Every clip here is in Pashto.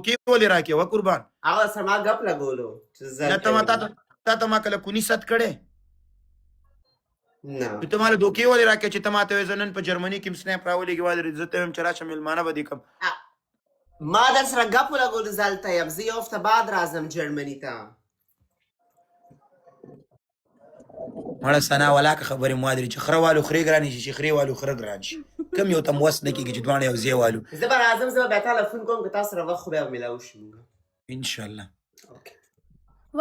کې ولې راکې و قربان هغه سما غپ لګولو نه ته ما کله کونی ست کړې نه ته مال دوکې ولې راکې چې ته ماته زنن په جرمني کې سنیپ راولې کې وادر عزت هم چرآ شامل مانه بدی کم ما در سره غپ لګولو زلته یم زه یو هفته بعد راځم جرمني ته مړه سنا ولاکه خبرې موادري چې خروالو خري ګرانی شي خري والو خره ګران شي کم یو تم وس نه کېږي چې دوانه یو ځای والو زه به راځم زه به تلیفون کوم که تاسو سره وخت خو بیا ملاو شي ان شاء الله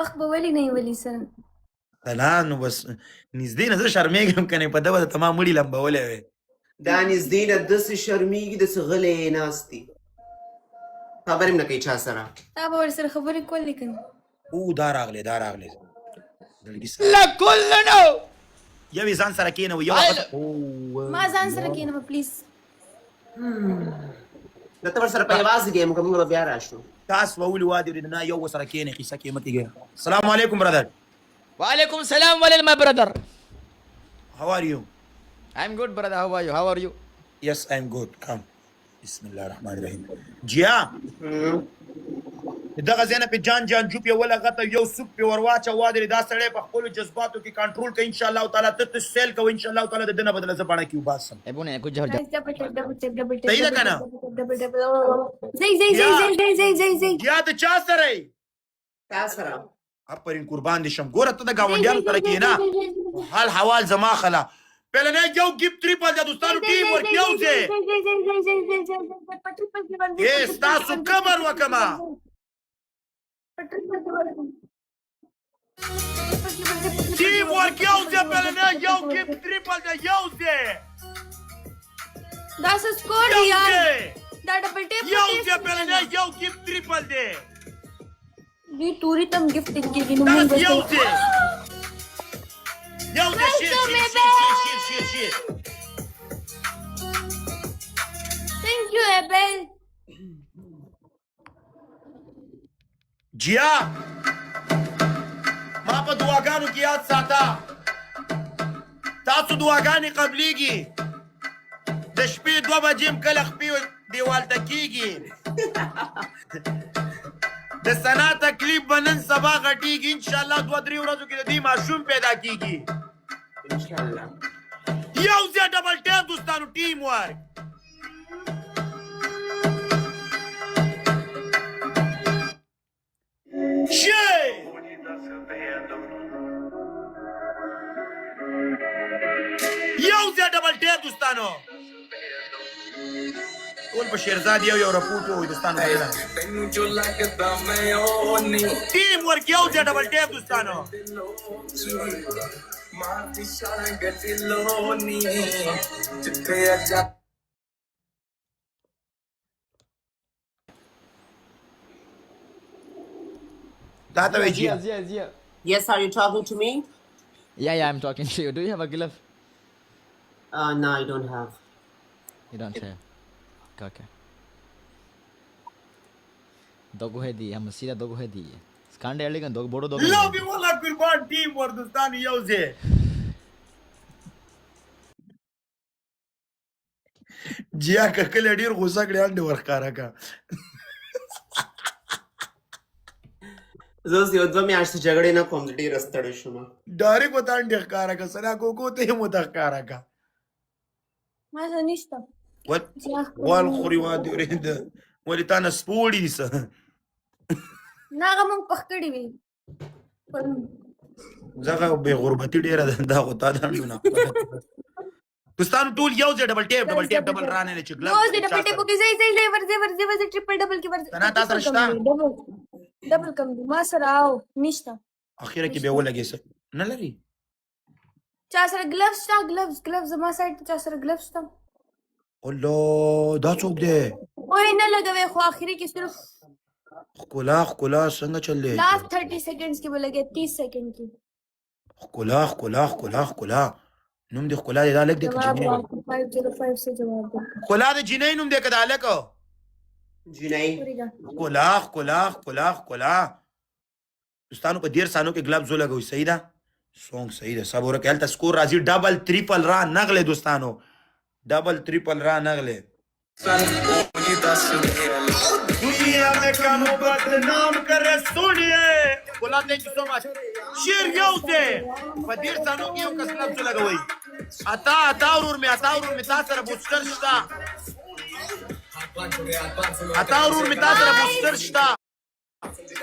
وخت به ولې نه ولی سره لا نو بس نږدې نه زه شرمېږم کنه په دغه تمام مړي لمبولې وې دا نږدې نه داسې شرمېږي داسې غلی ناست دي خبرې هم نه کوي چا سره تا به ورسره خبرې کولې که نه او دا راغلی لکلنو یو یې ځان سره کېنوي یو ما ځان سره کېنم پلیز د ته ورسره په یوازې ګیم که موږ به بیا راشو تاسو وولي وادي نه یو ورسره کېنې قصه کې مه کېږئ السلام علیکم برادر وعلیکم السلام ولل my brother how are you I'm good brother how are you yes I'm good come بسم الله الرحمن الرحیم جیا دغه ځای نه په جان جوب یو ولغته یو سوپ په ورواچه وادرې دا سړی په خپلو جذباتو کې کنټرول کوي انشاءالله تعالی ته سیل کوي انشاءالله تعالی د ده نه بدله زه باڼه کې وباسم ابونه کچھ جهر صحیح ده که نه زی جیا ته چا سره یې تا سره آفرین قربان دې شم ګوره ته د ګاونډیانو سره کښېنه حال حوال زما خلا پهلنی یو ګیپ ټریپل د دوستانو ټیم ورک یو ځای ستاسو کبر وکمه ټیم ورک یو ځای پهلنی یو ګیپ ټریپل د یو ځای دا څه سکور دی یار دا ډبل ټیپ یو ځای پهلنی یو ګیپ ټریپل دی دی توري تم ګفټینګ کېږي نو دا موږ یو ځای یو ځای شیر Thank you, Abel. جیا ما په دعاګانو کې یاد ساته تاسو دعاګانې قبلیږي د شپې 2 بجې م کله خپې دیوال ته کېږي د سنا تکلیف به نن سبا غټېږي انشاءالله 2-3 ورځو کې د دې ماشوم پیدا کېږي انشاءالله یو ځای ډبل ټیم دوستانو ټیم ورک یو ځای ډبل ټیم دوستانو ټول په شیرزاد یو رپورټ وي دوستانو ټیم ورک یو ځای ډبل ټیم دوستانو دا ته وایي yeah Yes, are you talking to me? yeah I'm talking to you do you have a glove No, I don't have. you don't have okay dogo hai di hum sira dogo hai di skande elegant dog bodo dog لو به والله قربان ټیم ور دوستانو یو ځای جیا که کله ډېر غوسه کړې انډې ورښکاره که زه اوس یو 2 میاشتې جګړې نه کوم زه ډېره ستړې شوم ډایرکټ ورته انډې ښکاره که سنا کوکو ته یې ورته ښکاره که ما څه نشته وال خوري وادي ورېده ولې تا نه سپوړي دي څه نه هغه موږ پخ کړي وي زغه بې غربتي ډېره ده دا خو تا د انډو نه دوستانو ټول یو ځای ډبل ټیپ ډبل رانه نه چې ګلاب روز دې ډبل ټیپ کې زی ورځي ټریپل ډبل کې ورځي سنا تا سره شته ډبل کم دي ما سره او نشته اخیره کې به ولګي څه نه لري چا سره ګلوز شته ګلوز ما سره چا سره ګلوز شته الله دا څوک دی وای نه لګوي خو اخیری کې صرف ښکلا څنګه چل دی لاست 30 سیکنډز کې به لګي 30 سیکنډ کې ښکلا نوم دې ښکلا دی دا لګ دی که جنۍ 505 سے جواب دو ښکلا د جنۍ نوم دی که دا هلک جنۍ ښکلا دوستانو په 10 ثانیو کې ګلابز ولګوئ صحیح ده سونګ صحیح ده صبر وکړئ هلته سکور راځي ډبل ټریپل را نغلی دوستانو ډبل ټریپل را نغلی دنیا दुनिया में कम बदनाम करे सुनिए बोला thank you so much शेर यौ से पदीर सानो की यौ कसलम से लगवई आता और में तासर बूस्टर शता में तासर बूस्टर शता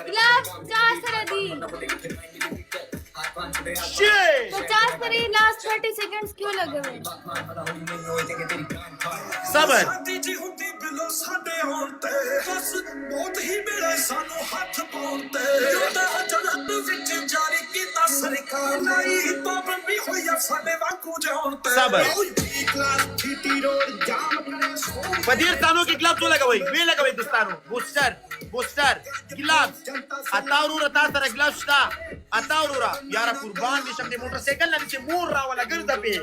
ग्लव्स 4 दी शेर 50 पर ही लास्ट 30 सेकंड्स क्यों लगे हुए सबर सबर पदीर सानो की ग्लव्स लगा वही वे लगा वही दोस्तानो बूस्टर ग्लव्स अताउरूरा तासर ग्लव्स ता अताउरूरा यारा कुर्बान भी शब्द मोटरसाइकिल नीचे मोर रहा वाला गर्दा पे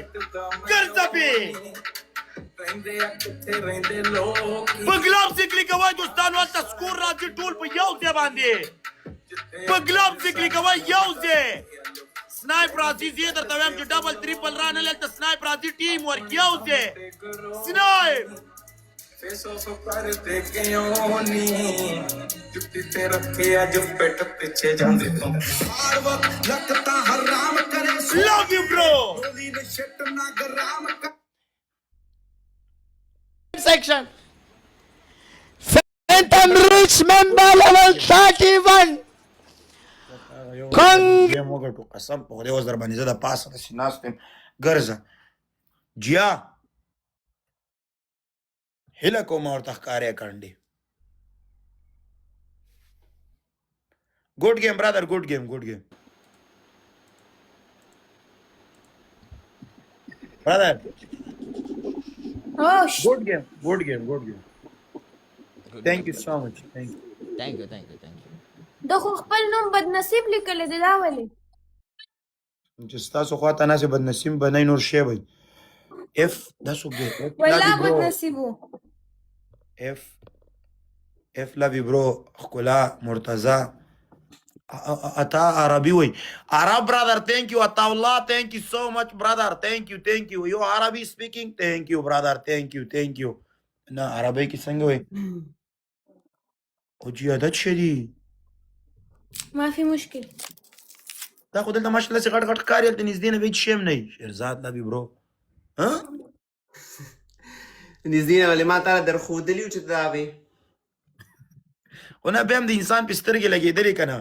बगलाब जिक्री कवाई दोस्तानो आता स्कोर राजी टोल पे याव से बांधे बगलाब जिक्री कवाई याव से स्नाइपर राजी ये दर तवेम जो डबल ट्रिपल रन ले तो स्नाइपर राजी टीम वर्क याव से स्नाइप फेस ऑफ करते क्यों नी जुट्टी ते रखे आज पेट पीछे जांदे तो हार्ड वर्क लगता हराम करे लव यू ब्रो गोली ने शिट ना गराम section. Phantom Rich member level 31. Game over to قسم په دې وزر باندې زده پاس د سیناستم ګرځه جیا هله کوم ورته ښکاریا کاندي good game brother good game brother oh good game thank you so much thank you Thank you. د خو خپل نوم بدنصیب لیکل دي دا ولې چې تاسو خواته ناسې بد نصیب بنای نور شی وي اف دا څوک دی والله بدنصیبو اف لوي برو خلا مرتضی اتا عربي وي عرب brother thank you اتا الله thank you so much brother thank you you Arabic speaking thank you brother thank you نه عربي کې څنګه وي او جی عادت شدي ما في مشكل دا خو دلته ماشاءالله سي غټ کاری ته نږدې نه وي شیم نه شیرزاد لوي برو ها نږدې نه ولې ما تا در ښودلي وو چې دا وې خو نه بیا هم د انسان په سترګې لګېدلې که نه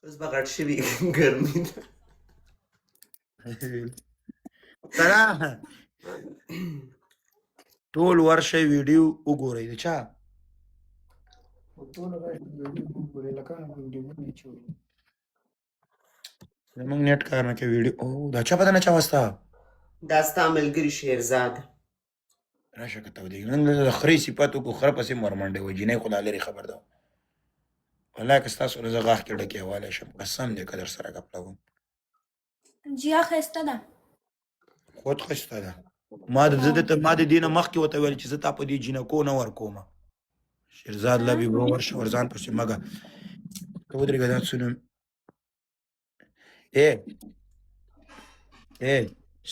اوس به غټ شوي ګرمي ده سره ټول ورشئ ویډیو وګورئ د چا زمونږ نیټ کار نه کوي ویډیو او دا چا پته نه چا واسطه دا ستا ملګري شیرزاد راشه که تودېږي نن د خرې صفت وکړو خره پسې مرمنډې وي جینۍ خو دا لرې خبر ده والله که ستاسو نه زه غاښ کې ډکې حوالی شم قسم دی که در سره ګپ لګوم جیا ښایسته ده خود ښایسته ده ما د دې نه مخکې ورته ویل چې زه تا په دې جینکو نه ورکومه شیرزاد لبي برو ورشه ورځان پسې مګه ته ودرېږه دا څه نوم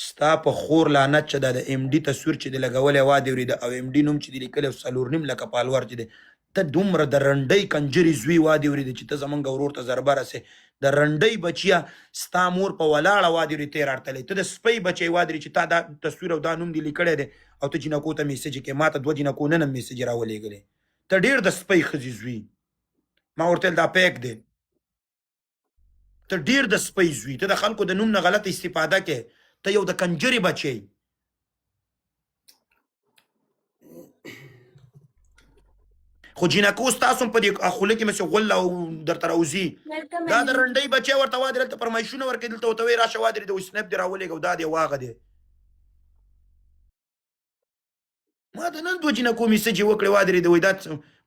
ستا په خور لعنت چې دا د ام ډي تصویر چې دی لګولی وا دې ورېده او ام ډي نوم چې دی لیکلی 4.5 لکه پالور چې دی ته دومره د رنډۍ کنجرې زوی وا دې ورېده چې ته زمونږ ورور ته ضربه رسې د رنډۍ بچیه ستا مور په ولاړه وا دې ورې ته یې راړتلی ته د سپۍ بچی وا دې چې تا دا تصویر او دا نوم دې لیکلی دی او ته جینکو ته میسج کې ما ته 2 جینکو نن هم میسج راولېږلی ته ډېر د سپۍ ښځې زوی ما ورته دا پیک دی ته ډېر د سپۍ زوی ته د خلکو د نوم نه غلط استفاده کې ته یو د کنجرې بچی خو جینکو ستاسو په دې خوله کې مې غول او درته راوځي دا د رنډۍ بچی ورته وا دلته فرمایشونه ورکړي دلته ورته وایي راشه وا درې د سنپ دې راولېږه دا دې واغه دی ما ته نن 2 جینکو میسج یې وکړې وا درې د وایي دا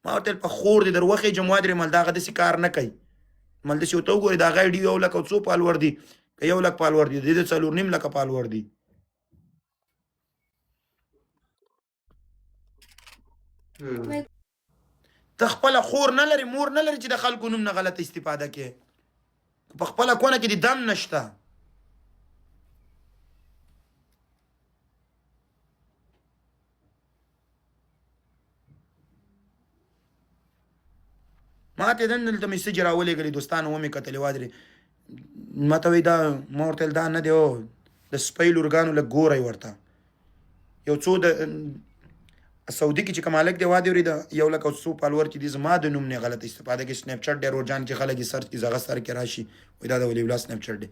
ما ورته په خور دې در وخېږم وا درې مل دغه داسې کار نه کوي مل داسې ورته وګورې د هغه آی ډي 1 لک او څو پالور دي که 1 لک پالور دي د دې 4.5 لکه پالور دي ته خپله خور نه لرې مور نه لرې چې د خلکو نوم نه غلط استفاده کې په خپله کونه کې د دم نشته ما ته دلته میسج راولېږلی دوستانو ومې کتلې وادرې ما ته وایي دا ما ورته ویل دا نه دی او د سپی لورګانو لږ ګورئ ورته یو څو د سعودي کې چې کوم هلک دی وادې ورې د 100 فالوور چې دي زما د نوم نه غلط استفاده کوي سنیپ چټ ډېر ورجان چې خلک یې سرچ کړي زه هغه سر کې راشي وایي دا د ولي الله سنیپ چټ دی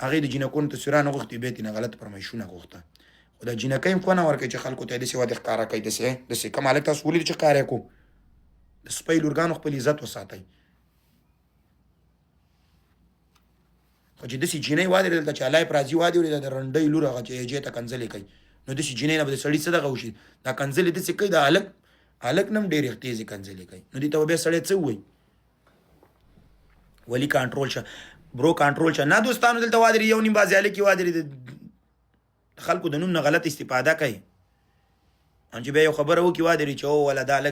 هغې د جینکونو تصویرانه غوښتي بیا یې نه غلط فرمایشونه غوښته خو د جینکۍ هم کونه ورکوي چې خلکو ته یې داسې وادې ښکاره کوي داسې کوم هلک تاسو ولید چې ښکاره یې کړو د سپی لورګانو خپل عزت وساتئ خو چې داسې جینۍ وادې دلته چې الله یې په راضي وادې ورې د رنډۍ لور هغه چې ایجې ته کنځلې کوي نو داسې جینۍ نه به د سړي څه دغه وشي دا کنځلې داسې کوي دا هلک نه هم ډېرې تیزې کنځلې کوي نو دې ته به بیا سړی څه ووایي ولي کنټرول شه برو کنټرول شه نه دوستانو دلته وادرې یو نیم بازي هلک یې وادرې د خلکو د نوم نه غلط استفاده کوي چې بیا یو خبره وکړي وادرې چې او ولا دا